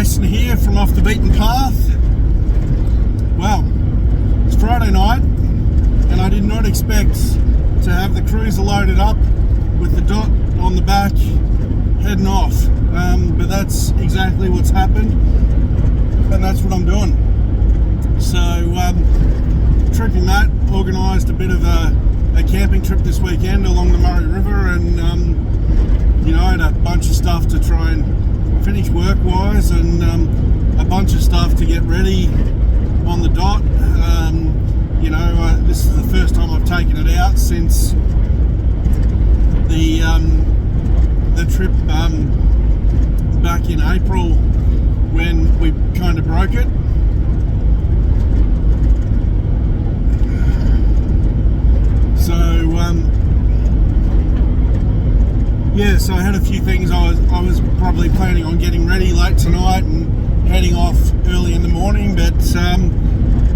Jason here from Off the Beaten Path. Well, it's Friday night and I did not expect to have the cruiser loaded up with the dot on the back heading off, but that's exactly what's happened and that's what I'm doing. So Troopy Matt organised a bit of a camping trip this weekend along the Murray River, and you know, I had a bunch of stuff to try and finish work-wise, and a bunch of stuff to get ready on the dot. You know, this is the first time I've taken it out since the trip back in April when we kind of broke it. So yeah, so I had a few things I was probably planning on getting ready late tonight and heading off early in the morning, but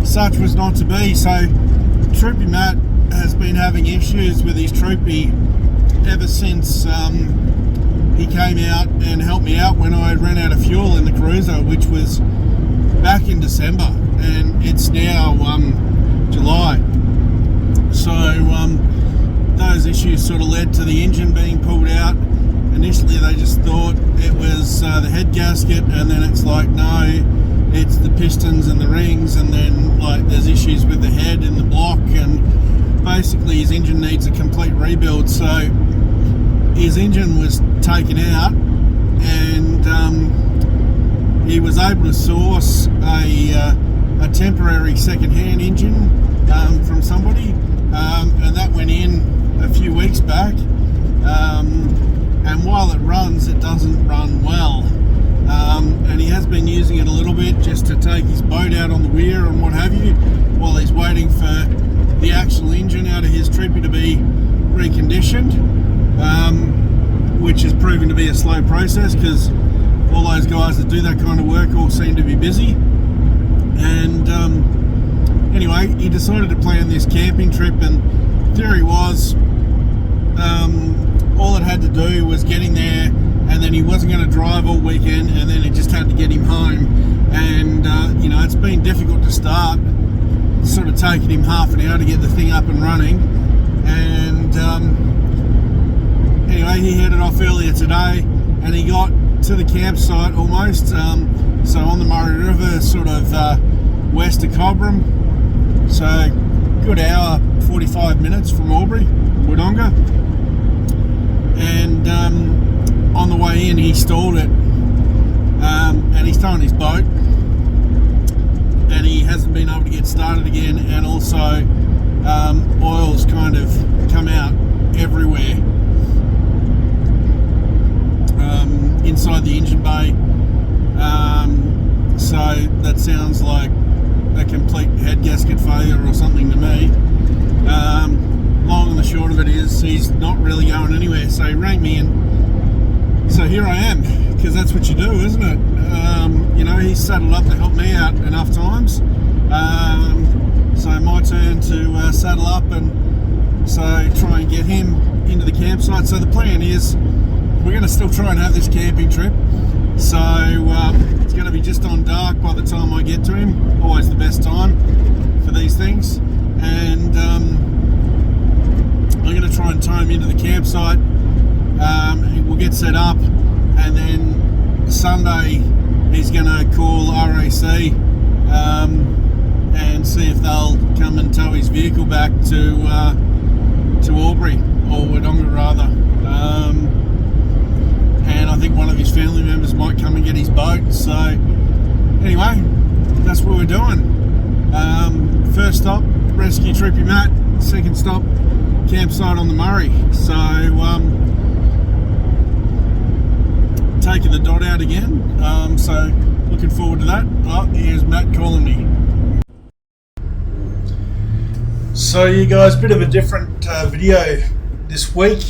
such was not to be. So Troopy Matt has been having issues with his Troopy ever since he came out and helped me out when I ran out of fuel in the cruiser, which was back in December, and it's now July. So those issues sort of led to the engine being pulled out. Initially they just thought it was the head gasket, and then it's like, no, it's the pistons and the rings, and then like there's issues with the head and the block, and basically his engine needs a complete rebuild. So his engine was taken out, and he was able to source a temporary second-hand engine from somebody, and that went in a few weeks back, and while it runs, it doesn't run well, and he has been using it a little bit just to take his boat out on the weir and what have you, while he's waiting for the actual engine out of his Troopy to be reconditioned, which is proving to be a slow process because all those guys that do that kind of work all seem to be busy. And anyway, he decided to plan this camping trip, and theory was all it had to do was get him there, and then he wasn't going to drive all weekend, and then it just had to get him home. And you know, it's been difficult to start. It's sort of taken him half an hour to get the thing up and running, and anyway, he headed off earlier today, and he got to the campsite almost, so on the Murray River, sort of west of Cobram, so good hour 45 minutes from Albury, Wodonga. And on the way in he stalled it, and he's towing his boat, and he hasn't been able to get started again, and also oil's kind of come out everywhere inside the engine bay, so that sounds like a complete head gasket failure or something to me. Long and the short of it is he's not really going anywhere, so he rang me, and so here I am, because that's what you do, isn't it? You know, he's saddled up to help me out enough times, so my turn to saddle up and so try and get him into the campsite. So the plan is we're going to still try and have this camping trip, so it's going to be just on dark by the time I get to him, always the best time for these things, and I'm going to try and tow him into the campsite. We'll get set up, and then Sunday he's going to call RAC and see if they'll come and tow his vehicle back to Albury, or Wodonga rather. And I think one of his family members might come and get his boat. So anyway, that's what we're doing. First stop, rescue Troopy Matt. Second stop, campsite on the Murray. So taking the dot out again. So looking forward to that. Oh, here's Matt calling me. So you guys, bit of a different video this week.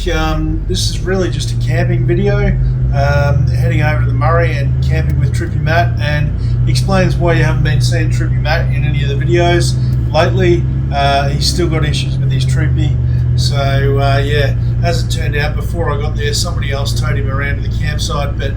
This is really just a camping video, heading over to the Murray and camping with Troopy Matt, and explains why you haven't been seeing Troopy Matt in any of the videos lately. He's still got issues with his Troopy, so yeah, as it turned out, before I got there somebody else towed him around to the campsite, but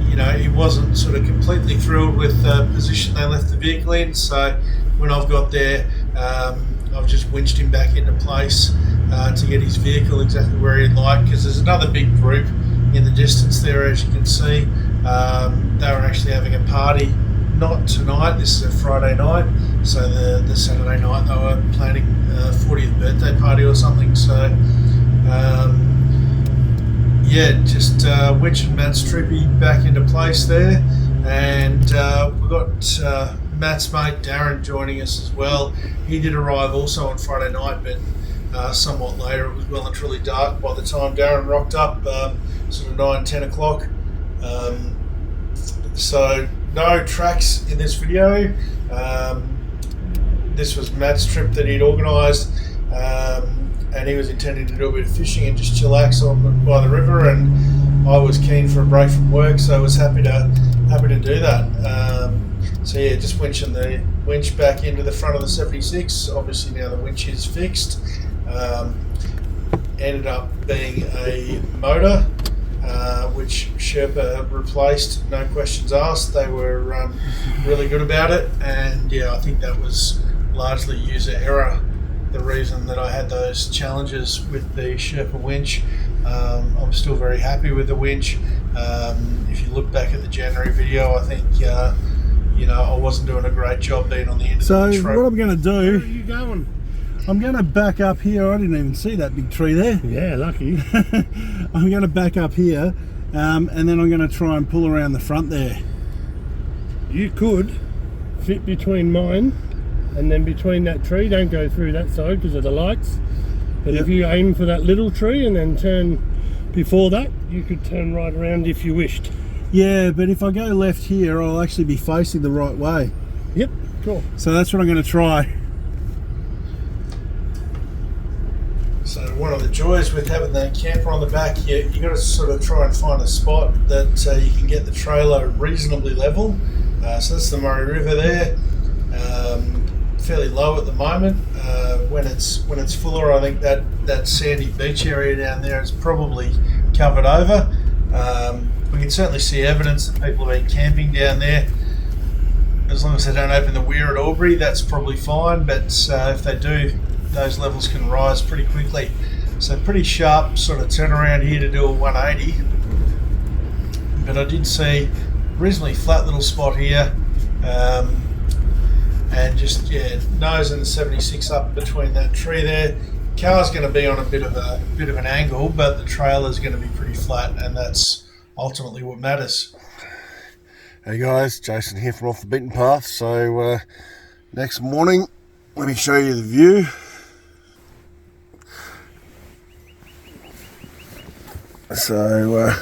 you know, he wasn't sort of completely thrilled with the position they left the vehicle in. So when I've got there, I've just winched him back into place to get his vehicle exactly where he'd like, because there's another big group in the distance there, as you can see. They were actually having a party, not tonight, this is a Friday night, so the Saturday night they were planning a 40th birthday party or something. So yeah, just winching Matt's Troopy back into place there, and we've got Matt's mate Darren joining us as well. He did arrive also on Friday night, but somewhat later. It was well and truly dark by the time Darren rocked up, sort of 9-10 o'clock. So no tracks in this video. This was Matt's trip that he'd organised, and he was intending to do a bit of fishing and just chillax by the river, and I was keen for a break from work, so I was happy to do that. So yeah, just winching the winch back into the front of the 76. Obviously now the winch is fixed. Ended up being a motor, which Sherpa replaced, no questions asked. They were really good about it, and yeah, I think that was largely user error, the reason that I had those challenges with the Sherpa winch. I'm still very happy with the winch. If you look back at the January video, I think you know, I wasn't doing a great job being on the end of the tree. So what I'm going to do... Where are you going? I'm going to back up here. I didn't even see that big tree there. Yeah, lucky. I'm going to back up here, and then I'm going to try and pull around the front there. You could fit between mine and then between that tree. Don't go through that side because of the lights. But if you aim for that little tree and then turn before that, you could turn right around if you wished. Yeah, but if I go left here, I'll actually be facing the right way. Yep, cool. So that's what I'm going to try. So one of the joys with having the camper on the back, you got to sort of try and find a spot that you can get the trailer reasonably level. So that's the Murray River there, fairly low at the moment. When it's fuller, I think that sandy beach area down there is probably covered over. We can certainly see evidence that people have been camping down there. As long as they don't open the weir at Albury, that's probably fine, but if they do, those levels can rise pretty quickly. So pretty sharp sort of turnaround here to do a 180. But I did see a reasonably flat little spot here, and just nose in the 76 up between that tree there. Car's going to be on a bit of an angle, but the trailer's going to be pretty flat, and that's ultimately what matters. Hey guys, Jason here from Off the Beaten Path. So next morning, let me show you the view. So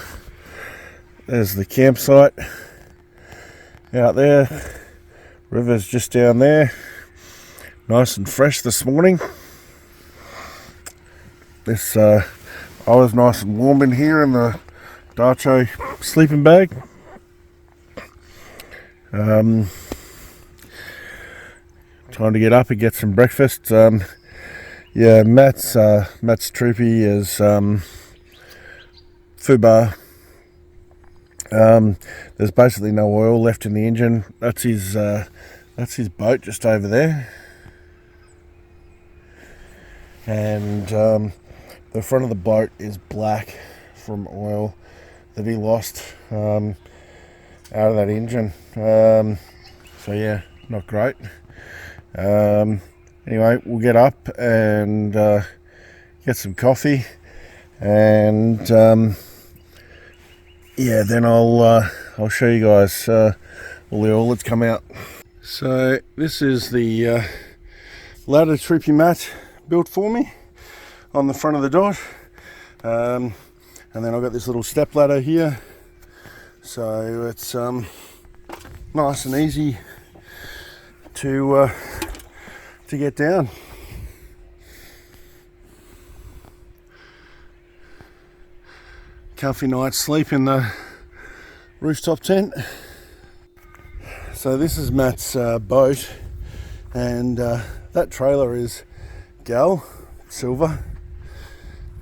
there's the campsite out there. River's just down there. Nice and fresh this morning. This I was nice and warm in here in the Dacho sleeping bag. Time to get up and get some breakfast. Yeah, Matt's Troopy is Fubar. There's basically no oil left in the engine. That's his boat just over there, and the front of the boat is black from oil that he lost out of that engine. So yeah, not great. Anyway, we'll get up and get some coffee, and yeah, then I'll show you guys all the oil that's come out. So this is the ladder Troopy Matt built for me on the front of the dot, and then I've got this little step ladder here, so it's nice and easy to get down. Comfy night's sleep in the rooftop tent. So this is Matt's boat, and that trailer is Gal silver,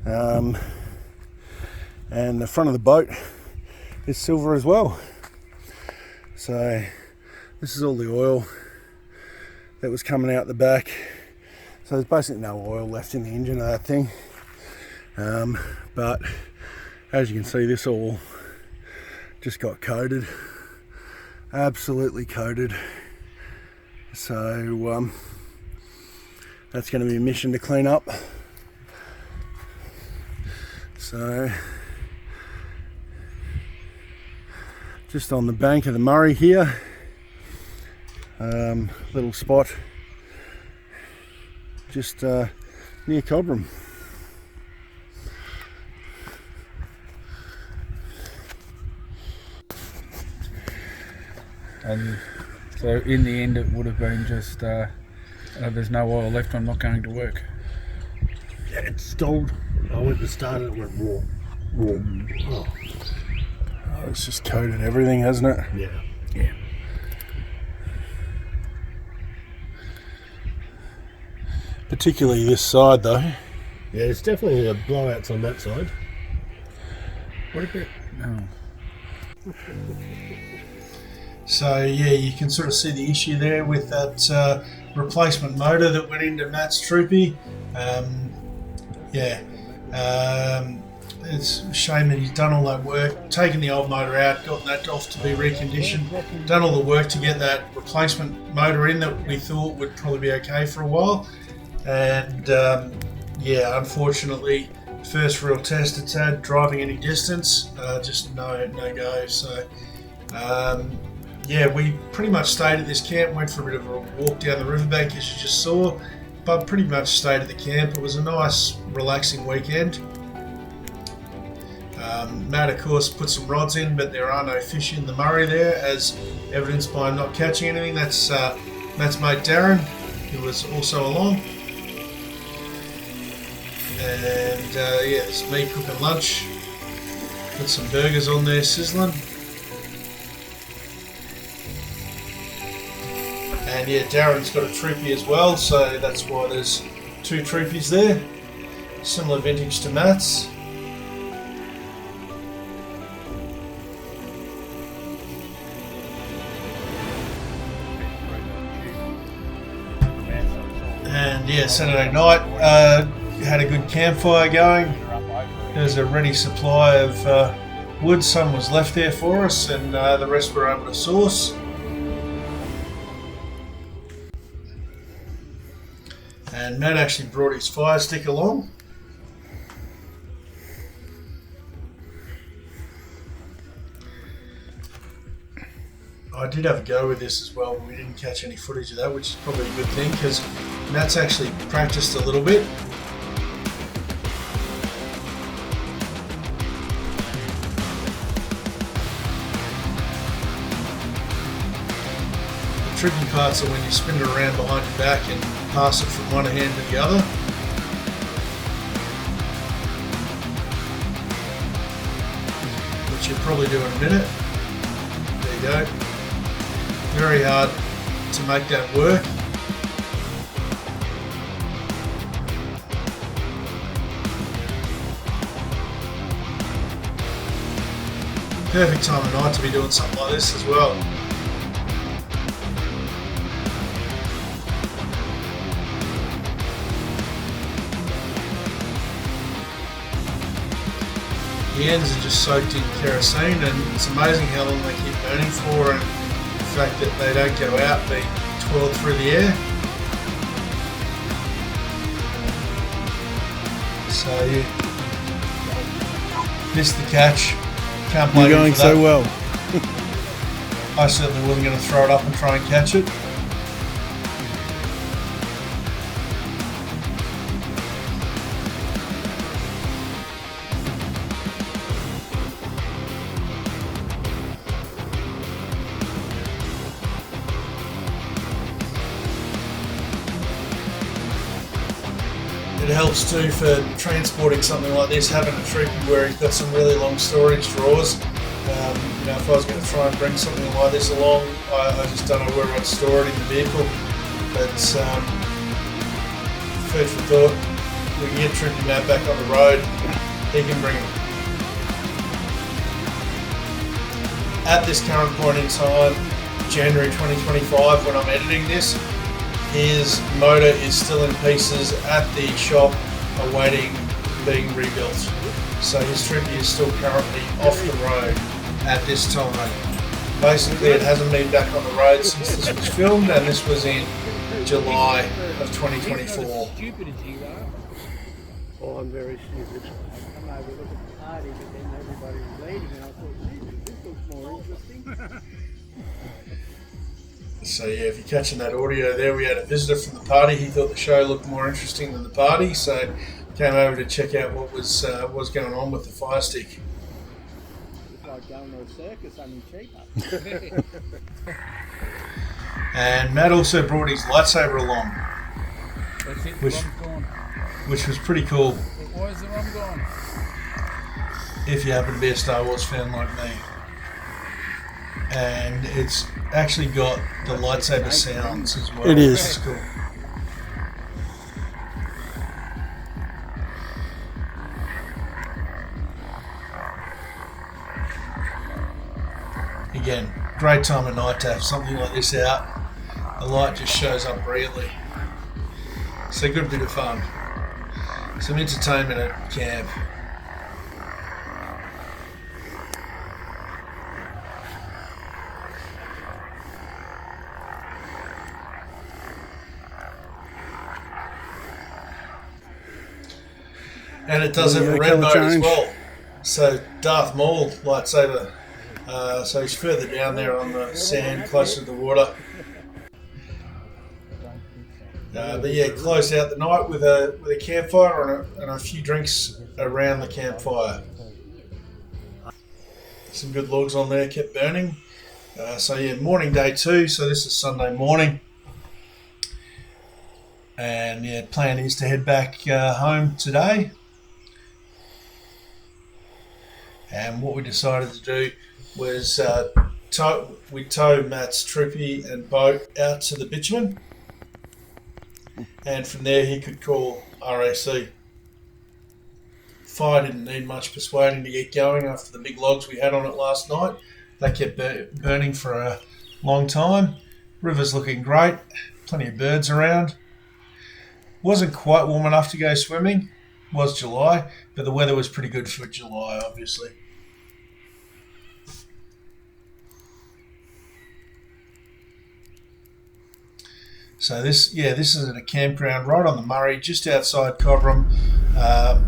and the front of the boat is silver as well. So this is all the oil that was coming out the back. So there's basically no oil left in the engine of that thing. But as you can see, this all just got coated, absolutely coated. So that's going to be a mission to clean up. So just on the bank of the Murray here, little spot just near Cobram. And so in the end it would have been just there's no oil left, I'm not going to work. Yeah, it stalled. I went to start it, it went raw. Oh, Oh, it's just coated everything, hasn't it? yeah. Particularly this side though. Yeah, it's definitely the blowouts on that side. What about? Oh. So yeah, you can sort of see the issue there with that replacement motor that went into Matt's Troopy. It's a shame that he's done all that work, taken the old motor out, gotten that off to be reconditioned, done all the work to get that replacement motor in that we thought would probably be okay for a while. And unfortunately, first real test it's had driving any distance, just no go. So we pretty much stayed at this camp, went for a bit of a walk down the riverbank as you just saw, but pretty much stayed at the camp. It was a nice relaxing weekend. Matt of course put some rods in, but there are no fish in the Murray there, as evidenced by him not catching anything. That's Matt's mate Darren, who was also along. And there's me cooking lunch. Put some burgers on there sizzling. And yeah, Darren's got a Troopy as well, so that's why there's two Troopies there. Similar vintage to Matt's. And yeah, Saturday night had a good campfire going. There's a ready supply of wood. Some was left there for us, and the rest were able to source. And Matt actually brought his fire stick along. I did have a go with this as well, but we didn't catch any footage of that, which is probably a good thing because Matt's actually practiced a little bit. The tricky parts are when you spin it around behind your back and pass it from one hand to the other. Which you'll probably do in a minute. There you go. Very hard to make that work. Perfect time of night to be doing something like this as well. The ends are just soaked in kerosene, and it's amazing how long they keep burning for, and the fact that they don't go out being twirled through the air. So yeah, missed the catch. Can't blame You're him going for that. so well. I certainly wasn't going to throw it up and try and catch it. It helps too for transporting something like this, having a Troopy where he's got some really long storage drawers. If I was going to try and bring something like this along, I just don't know where I'd store it in the vehicle. But food for thought. We can get Troopy Matt back on the road. He can bring it. at this current point in time, January 2025, when I'm editing this, his motor is still in pieces at the shop awaiting being rebuilt. So his Troopy is still currently off the road at this time. Basically, it hasn't been back on the road since this was filmed, and this was in July of 2024. Oh, I'm very stupid. So yeah, if you're catching that audio there, we had a visitor from the party. He thought the show looked more interesting than the party, so came over to check out what was going on with the fire stick. It's like going to a circus, only cheaper. And Matt also brought his lightsaber along, That's it, Which- the rum's gone. which was pretty cool But why is the rum gone? if you happen to be a Star Wars fan like me. And it's actually got the lightsaber sounds as well. It is. That's cool. Again, great time of night to have something like this out. The light just shows up brilliantly. It's a good bit of fun. Some entertainment at camp. And it does have a red colour mode as change. well. So Darth Maul lightsaber. So he's further down there on the sand, closer to the water. But yeah, closed out the night with a campfire and a few drinks around the campfire. Some good logs on there, kept burning. So yeah, morning day 2. So this is Sunday morning. And yeah, plan is to head back home today. And what we decided to do was we tow Matt's Troopy and boat out to the bitumen, and from there he could call RAC. Fire didn't need much persuading to get going after the big logs we had on it last night. They kept burning for a long time. River's looking great, plenty of birds around. Wasn't quite warm enough to go swimming. It was July, but the weather was pretty good for July, obviously. So this is at a campground right on the Murray, just outside Cobram.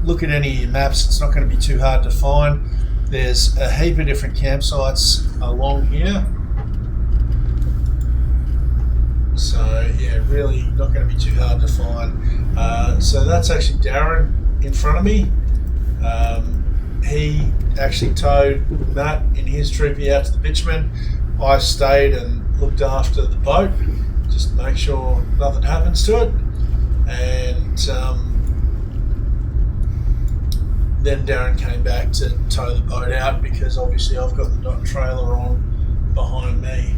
Look at any of your maps; it's not going to be too hard to find. There's a heap of different campsites along here. So yeah, really not going to be too hard to find. So that's actually Darren in front of me. He actually towed Matt in his Troopy out to the bitumen. I stayed and looked after the boat, just to make sure nothing happens to it. And then Darren came back to tow the boat out because obviously I've got the dot trailer on behind me.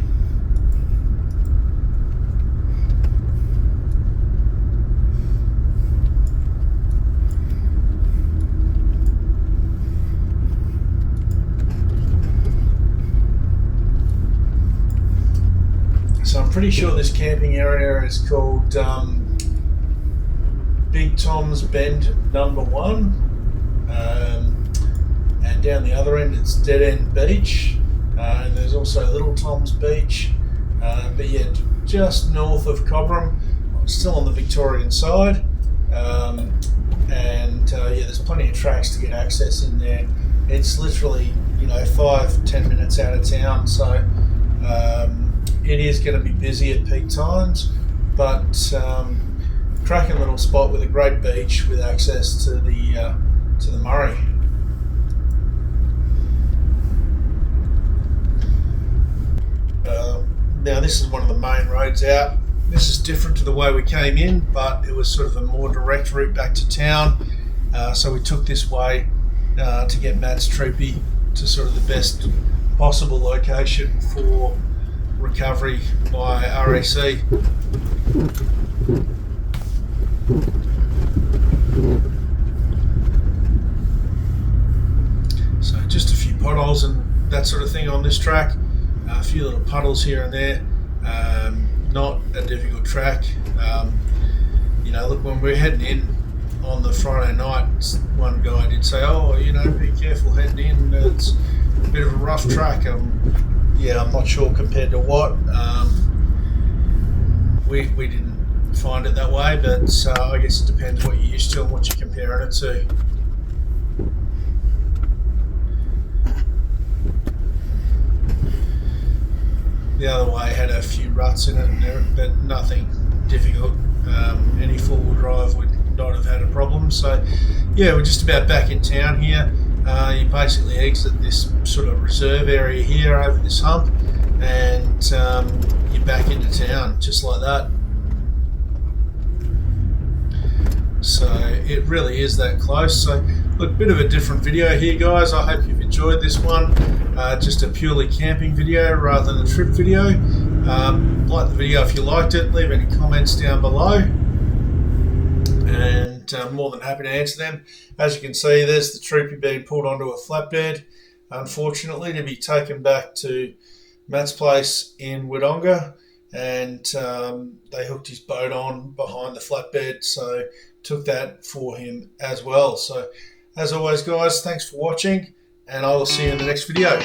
So I'm pretty sure this camping area is called Big Tom's Bend Number 1. And down the other end it's Dead End Beach. And there's also Little Tom's Beach. But yeah, just north of Cobram, still on the Victorian side. Yeah, there's plenty of tracks to get access in there. It's literally, 5-10 minutes out of town. So it is going to be busy at peak times, but cracking little spot with a great beach with access to the Murray. Now this is one of the main roads out. This is different to the way we came in, but it was sort of a more direct route back to town. So we took this way to get Matt's Troopy to sort of the best possible location for recovery by RAC. So just a few potholes and that sort of thing on this track. a few little puddles here and there. Not a difficult track. You know, look, when we're heading in on the Friday night, one guy did say, "Oh, you know, be careful heading in. It's a bit of a rough track." Yeah, I'm not sure compared to what. We didn't find it that way, but I guess it depends what you're used to and what you're comparing it to. The other way had a few ruts in it, but nothing difficult. Any four-wheel drive would not have had a problem. So, yeah, we're just about back in town here. You basically exit this sort of reserve area here over this hump, and you're back into town just like that. So it really is that close. So look, a bit of a different video here, guys. I hope you've enjoyed this one. Just a purely camping video rather than a trip video. Like the video if you liked it. Leave any comments down below, and I'm more than happy to answer them. As you can see, there's the Troopy being pulled onto a flatbed, unfortunately, to be taken back to Matt's place in Wodonga, and they hooked his boat on behind the flatbed, so took that for him as well. So as always, guys, thanks for watching, and I will see you in the next video.